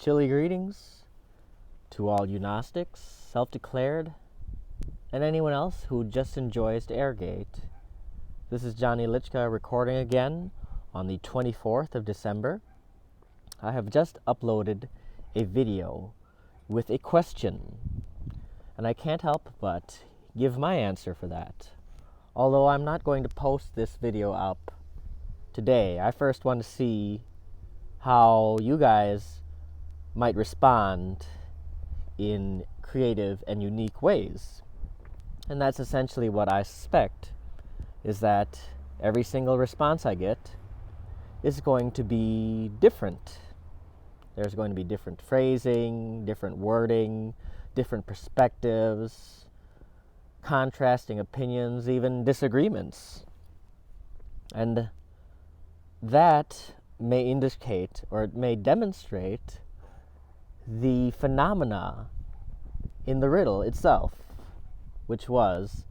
Chilly greetings to all you Gnostics, self-declared, and anyone else who just enjoys to arrogate. This is Jonny Lischka recording again on the 24th of December. I have just uploaded a video with a question, and I can't help but give my answer for that. Although I'm not going to post this video up today, I first want to see how you guys might respond in creative and unique ways. And that's essentially what I suspect, is that every single response I get is going to be different. There's going to be different phrasing, different wording, different perspectives, contrasting opinions, even disagreements. And that may indicate, or it may demonstrate, the phenomena in the riddle itself, which was,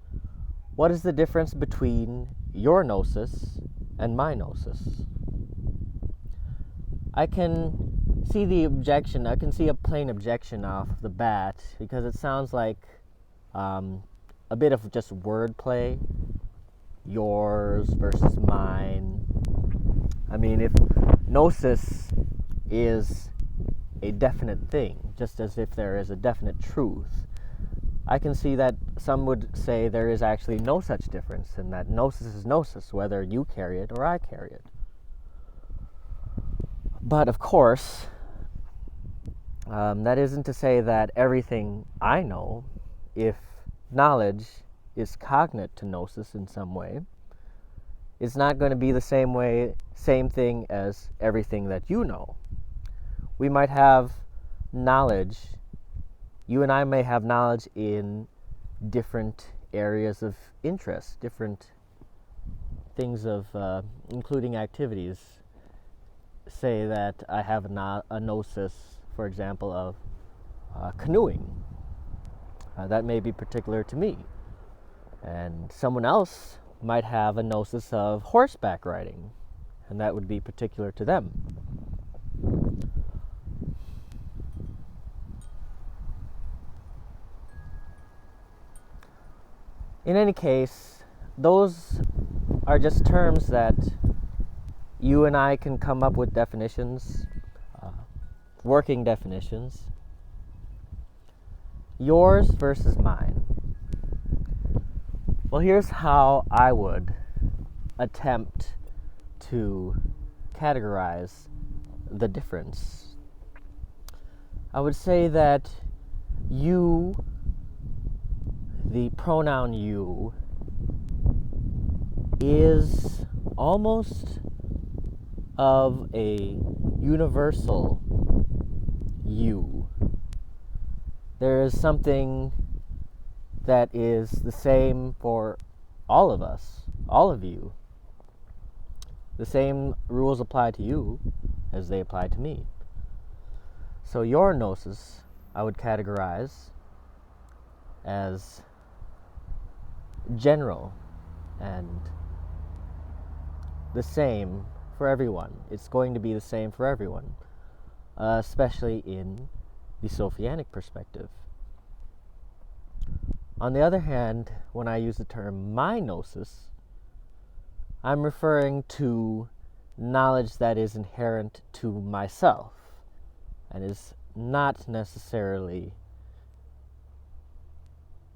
what is the difference between your gnosis and my gnosis? I can see the objection, I can see a plain objection off the bat, because it sounds like a bit of just wordplay. Yours versus mine. I mean, if gnosis is a definite thing, just as if there is a definite truth, I can see that some would say there is actually no such difference, and that gnosis is gnosis, whether you carry it or I carry it. But of course, that isn't to say that everything I know, if knowledge is cognate to gnosis in some way, it's not going to be the same thing as everything that you know. We might have knowledge, you and I may have knowledge in different areas of interest, different things of, including activities. Say that I have a gnosis, for example, of canoeing. That may be particular to me. And someone else might have a gnosis of horseback riding, and that would be particular to them. In any case, those are just terms that you and I can come up with definitions, working definitions. Yours versus mine. Well, here's how I would attempt to categorize the difference. I would say that you, the pronoun you, is almost of a universal you. There is something that is the same for all of us, all of you. The same rules apply to you as they apply to me. So your gnosis, I would categorize as general and the same for everyone. It's going to be the same for everyone, especially in the Sophianic perspective. On the other hand, when I use the term my gnosis, I'm referring to knowledge that is inherent to myself and is not necessarily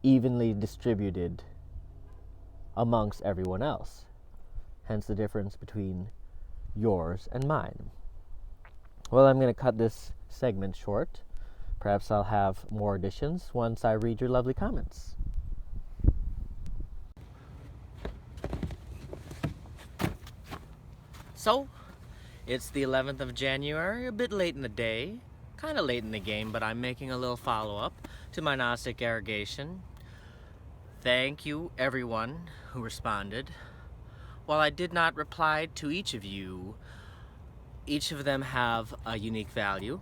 evenly distributed amongst everyone else. Hence the difference between yours and mine. Well, I'm going to cut this segment short. Perhaps I'll have more additions once I read your lovely comments. So, it's the 11th of January, a bit late in the day, kind of late in the game, but I'm making a little follow-up to my Gnostic'Arrogation. Thank you, everyone who responded. While I did not reply to each of you, each of them have a unique value,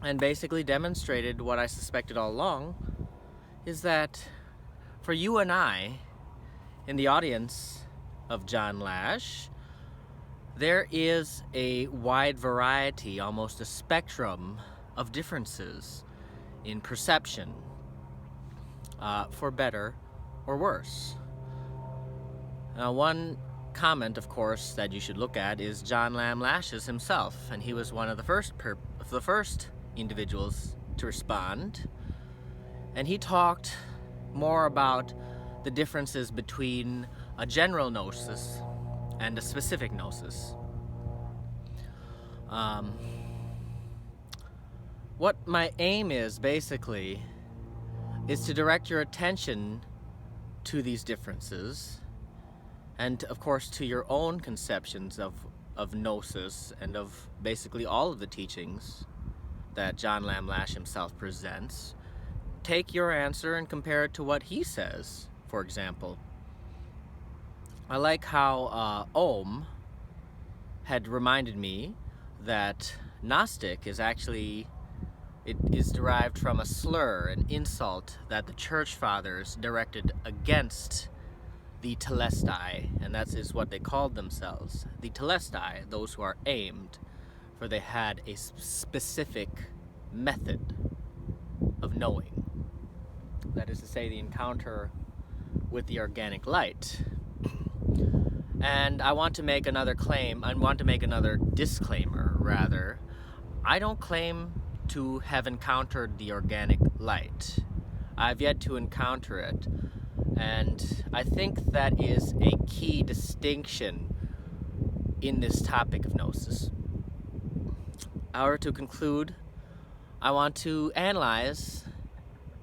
and basically demonstrated what I suspected all along, is that for you and I, in the audience of John Lash, there is a wide variety, almost a spectrum of differences in perception, for better or worse. Now, one comment, of course, that you should look at is John Lamb Lashes himself, and he was one of the first individuals to respond, and he talked more about the differences between a general gnosis and a specific gnosis. What my aim is, basically, is to direct your attention to these differences, and of course to your own conceptions of gnosis and of basically all of the teachings that John Lamb Lash himself presents. Take your answer and compare it to what he says, for example. I like how Ohm had reminded me that Gnostic is actually, it is derived from a slur, an insult that the church fathers directed against the Telestai, and that is what they called themselves. The Telestai, those who are aimed, for they had a specific method of knowing. That is to say, the encounter with the organic light. And I want to make another claim, I want to make another disclaimer, rather. I don't claim to have encountered the organic light. I've yet to encounter it. And I think that is a key distinction in this topic of gnosis. However, to conclude, I want to analyze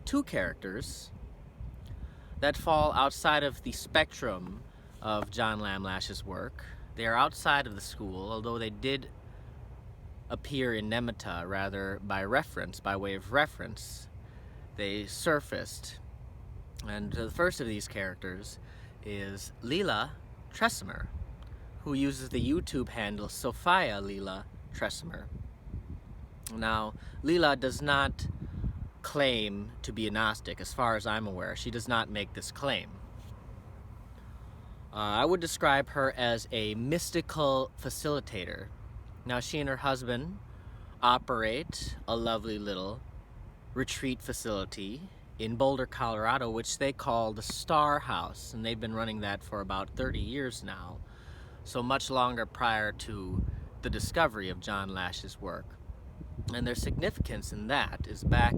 two characters that fall outside of the spectrum of John Lamb Lash's work. They are outside of the school, although they did appear in Nemeta, rather by reference, by way of reference. They surfaced. And the first of these characters is Leela Tresimer, who uses the YouTube handle Sophia Leela Tresimer. Now, Leela does not claim to be a Gnostic, as far as I'm aware. She does not make this claim. I would describe her as a mystical facilitator. Now, she and her husband operate a lovely little retreat facility in Boulder, Colorado, which they call the Star House, and they've been running that for about 30 years now, so much longer prior to the discovery of John Lash's work. And their significance in that is back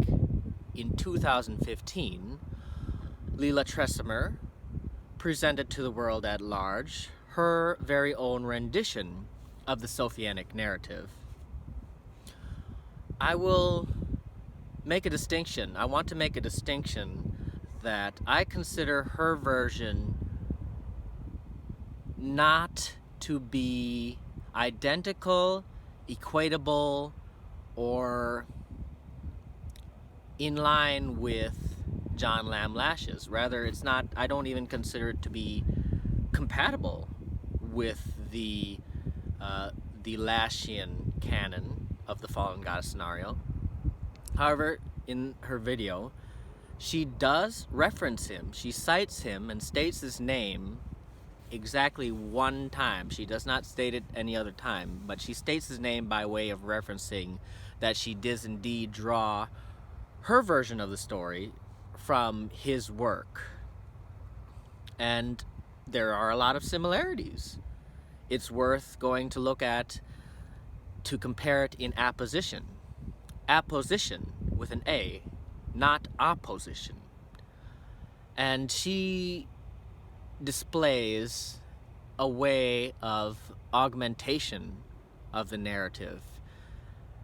in 2015, Leela Tresimer presented to the world at large her very own rendition of the Sophianic narrative. I will make a distinction. I want to make a distinction that I consider her version not to be identical, equatable, or in line with John Lamb Lash's. Rather, it's not, I don't even consider it to be compatible with the Lashian canon of the Fallen Goddess scenario. However, in her video, she does reference him. She cites him and states his name exactly one time. She does not state it any other time, but she states his name by way of referencing that she does indeed draw her version of the story from his work. And there are a lot of similarities. It's worth going to look at to compare it in apposition. Apposition with an A, not opposition. And she displays a way of augmentation of the narrative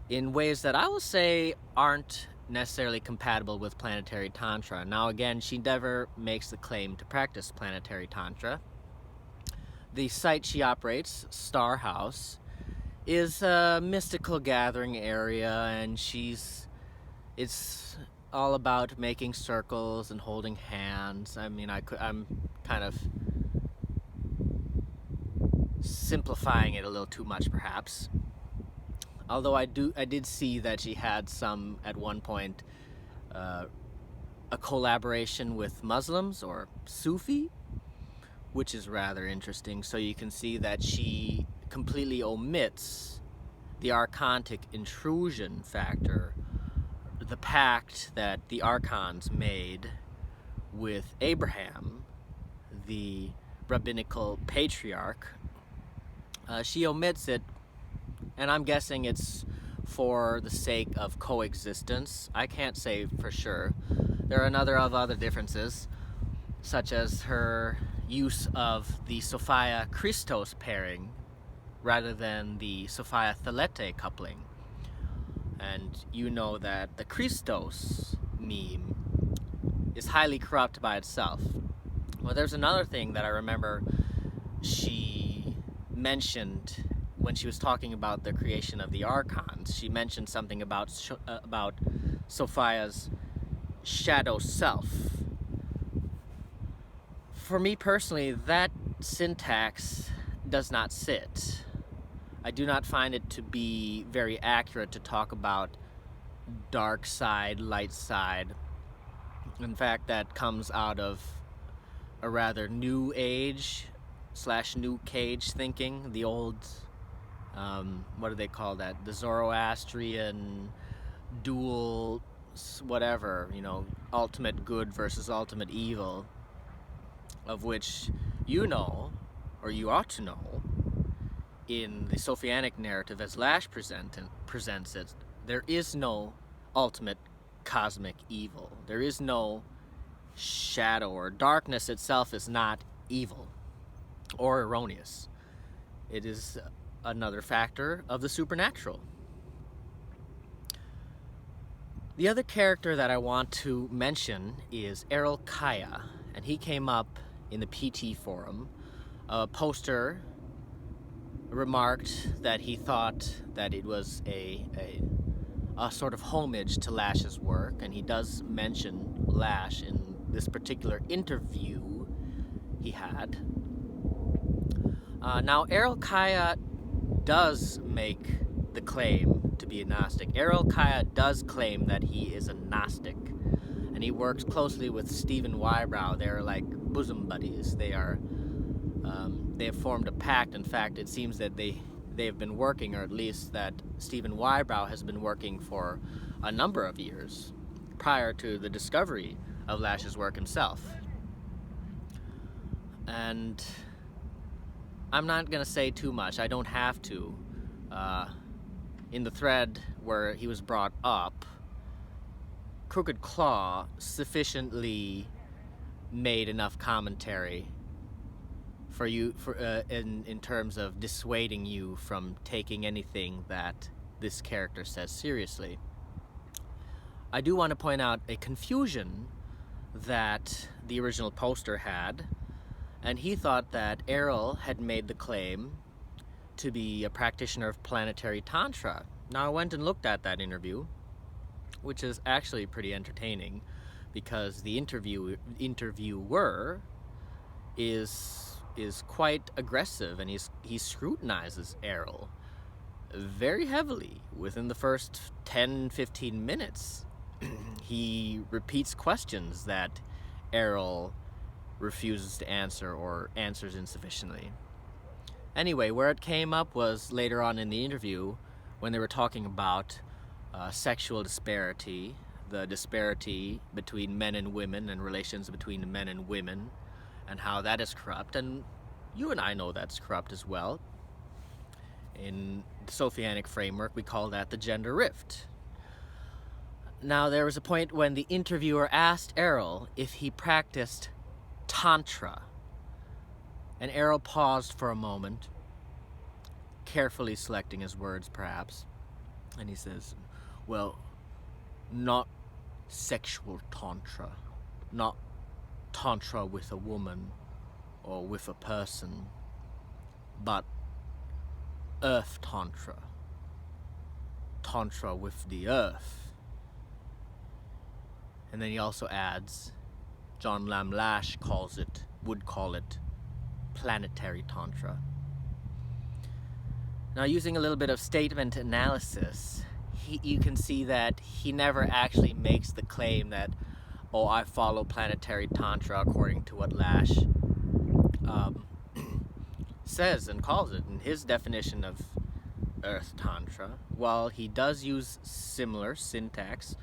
in ways that I will say aren't necessarily compatible with planetary tantra. Now again, she never makes the claim to practice planetary tantra. The site she operates, Star House, is a mystical gathering area, and it's all about making circles and holding hands. I mean, I'm kind of simplifying it a little too much, perhaps. Although I did see that she had some, at one point, a collaboration with Muslims or Sufi, which is rather interesting. So you can see that she completely omits the archontic intrusion factor the pact that the Archons made with Abraham, the rabbinical patriarch. She omits it, and I'm guessing it's for the sake of coexistence. I can't say for sure. There are other differences, such as her use of the Sophia Christos pairing rather than the Sophia Thelete coupling. And you know that the Christos meme is highly corrupt by itself. Well, there's another thing that I remember she mentioned when she was talking about the creation of the Archons. She mentioned something about Sophia's shadow self. For me personally, that syntax does not sit. I do not find it to be very accurate to talk about dark side, light side. In fact, that comes out of a rather new age / new cage thinking, the old, what do they call that? The Zoroastrian dual, whatever, ultimate good versus ultimate evil, of which you know, or you ought to know, in the Sophianic narrative as Lash presents it, there is no ultimate cosmic evil. There is no shadow, or darkness itself is not evil or erroneous. It is another factor of the supernatural. The other character that I want to mention is Errol Kaya, and he came up in the PT forum. A poster remarked that he thought that it was a sort of homage to Lash's work, and he does mention Lash in this particular interview he had. Now, Errol Kaya does make the claim to be a Gnostic. Errol Kaya does claim that he is a Gnostic, and he works closely with Stephen Wybrow. They're like bosom buddies. They have formed a pact. In fact, it seems that they have been working, or at least that Stephen Wybrow has been working for a number of years prior to the discovery of Lash's work himself. And I'm not going to say too much. I don't have to. In the thread where he was brought up, Crooked Claw sufficiently made enough commentary for you, in terms of dissuading you from taking anything that this character says seriously. I do want to point out a confusion that the original poster had, and he thought that Errol had made the claim to be a practitioner of planetary tantra. Now, I went and looked at that interview, which is actually pretty entertaining, because the interviewer is quite aggressive, and he scrutinizes Errol very heavily within the first 10-15 minutes. He repeats questions that Errol refuses to answer, or answers insufficiently. Anyway, where it came up was later on in the interview, when they were talking about sexual disparity, the disparity between men and women, and relations between men and women, and how that is corrupt. And you and I know that's corrupt as well. In the Sophianic framework, we call that the gender rift. Now, there was a point when the interviewer asked Errol if he practiced Tantra. And Errol paused for a moment, carefully selecting his words perhaps, and he says, well, not sexual Tantra, not Tantra with a woman or with a person, but Earth Tantra, Tantra with the Earth. And then he also adds, John Lam Lash would call it planetary Tantra. Now, using a little bit of statement analysis, you can see that he never actually makes the claim that, oh, I follow planetary Tantra according to what Lash says and calls it in his definition of Earth Tantra. While he does use similar syntax,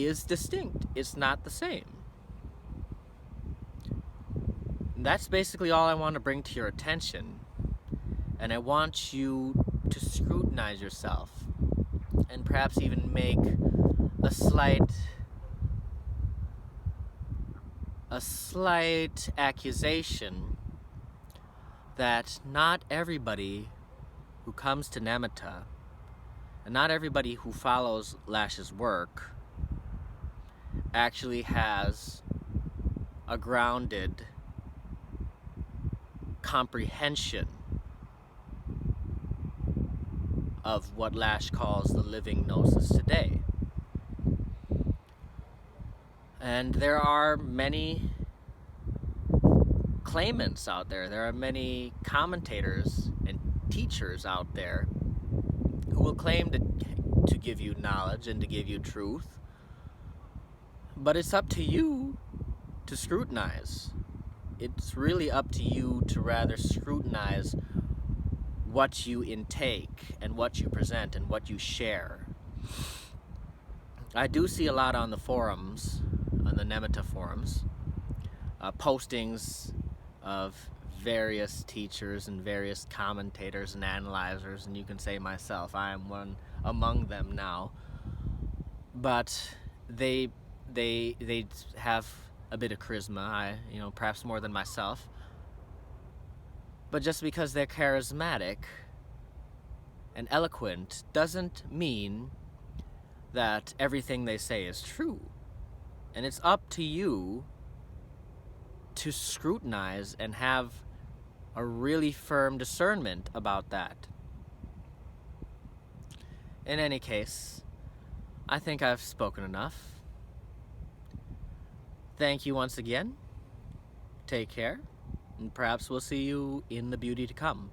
is distinct. It's not the same. That's basically all I want to bring to your attention. And I want you to scrutinize yourself and perhaps even make a slight accusation that not everybody who comes to Nematta and not everybody who follows Lash's work actually has a grounded comprehension of what Lash calls the living gnosis today. And there are many claimants out there, there are many commentators and teachers out there who will claim to give you knowledge and to give you truth, but it's up to you to scrutinize. It's really up to you to rather scrutinize what you intake and what you present and what you share. I do see a lot on the forums, on the Nematta forums, postings of various teachers and various commentators and analyzers, and you can say myself, I am one among them now. But they have a bit of charisma, perhaps more than myself. But just because they're charismatic and eloquent doesn't mean that everything they say is true. And it's up to you to scrutinize and have a really firm discernment about that. In any case, I think I've spoken enough. Thank you once again. Take care, and perhaps we'll see you in the beauty to come.